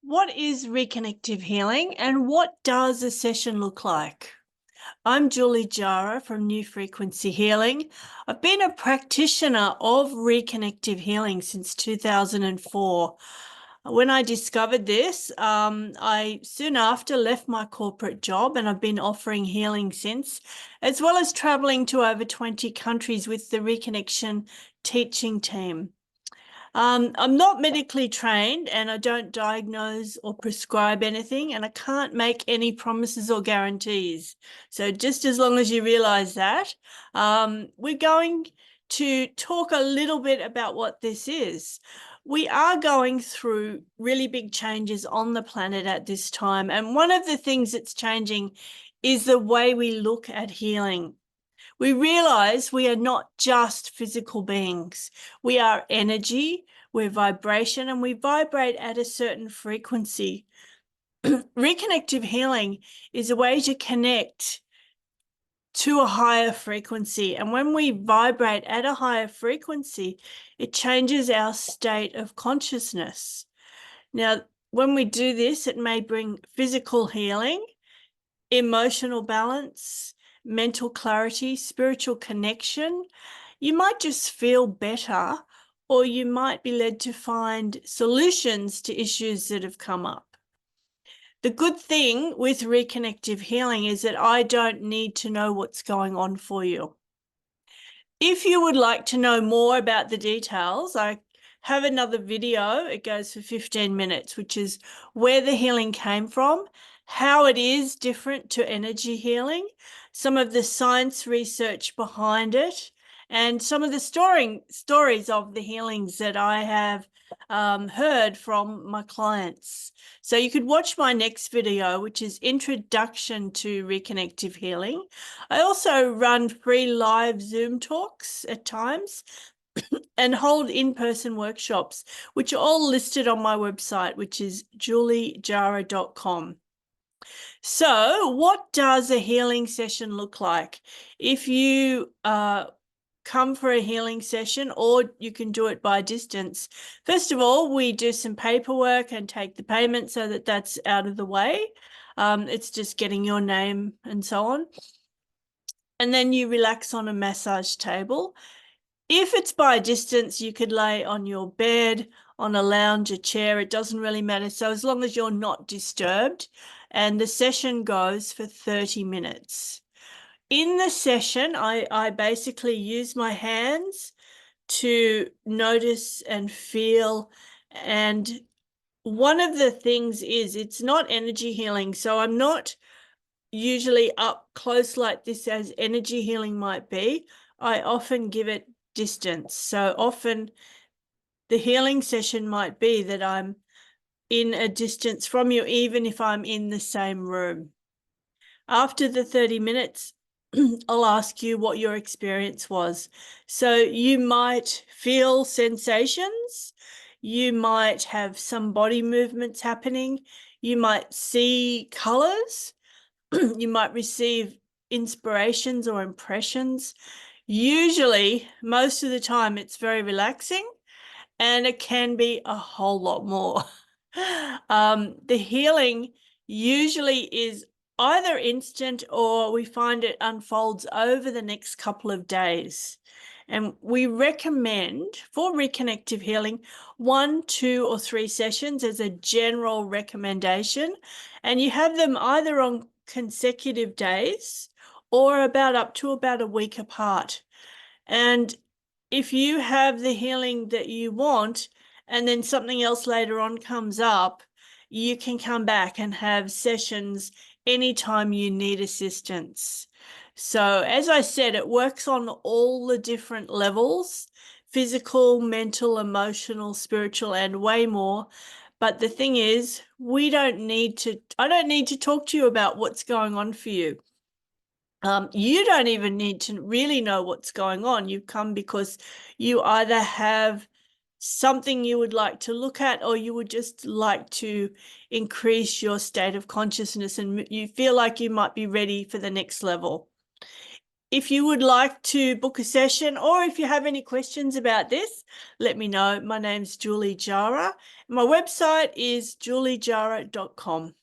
What is reconnective healing and what does a session look like? I'm Julie Jara from New Frequency Healing. I've been a practitioner of reconnective healing since 2004. When I discovered this, I soon after left my corporate job and I've been offering healing since, as well as traveling to over 20 countries with the Reconnection teaching team. I'm not medically trained and I don't diagnose or prescribe anything, and I can't make any promises or guarantees. So just as long as you realize that, we're going to talk a little bit about what this is. We are going through really big changes on the planet at this time. And one of the things that's changing is the way we look at healing. We realize we are not just physical beings. We are energy, we're vibration, and we vibrate at a certain frequency. Reconnective healing is a way to connect to a higher frequency. And when we vibrate at a higher frequency, it changes our state of consciousness. Now, when we do this, it may bring physical healing, emotional balance, mental clarity, spiritual connection. You might just feel better, or you might be led to find solutions to issues that have come up. The good thing with reconnective healing is that I don't need to know what's going on for you. If you would like to know more about the details, I have another video. It goes for 15 minutes, which is where the healing came from, how it is different to energy healing, some of the science research behind it, and some of the stories of the healings that I have heard from my clients. So you could watch my next video, which is Introduction to Reconnective Healing. I also run free live Zoom talks at times and hold in-person workshops, which are all listed on my website, which is juliejara.com. So what does a healing session look like? If you come for a healing session, or you can do it by distance. First of all, we do some paperwork and take the payment so that that's out of the way. It's just getting your name and so on. And then you relax on a massage table. If it's by distance, you could lay on your bed, on a lounge, a chair, it doesn't really matter. So as long as you're not disturbed, and the session goes for 30 minutes. In the session, I basically use my hands to notice and feel. And one of the things is it's not energy healing. So I'm not usually up close like this as energy healing might be. I often give it distance. So often the healing session might be that I'm in a distance from you, even if I'm in the same room. After the 30 minutes, I'll ask you what your experience was. So you might feel sensations, you might have some body movements happening, you might see colors, you might receive inspirations or impressions. Usually, most of the time, it's very relaxing, and it can be a whole lot more. The healing usually is either instant, or we find it unfolds over the next couple of days. And we recommend for reconnective healing 1, 2, or 3 sessions as a general recommendation. And you have them either on consecutive days or up to about a week apart. And if you have the healing that you want and then something else later on comes up, you can come back and have sessions anytime you need assistance. So as I said, it works on all the different levels: physical, mental, emotional, spiritual, and way more. But the thing is, I don't need to talk to you about what's going on for you. You don't even need to really know what's going on. You've come because you either have something you would like to look at, or you would just like to increase your state of consciousness and you feel like you might be ready for the next level. If you would like to book a session or if you have any questions about this, let me know. My name's Julie Jara. My website is juliejara.com.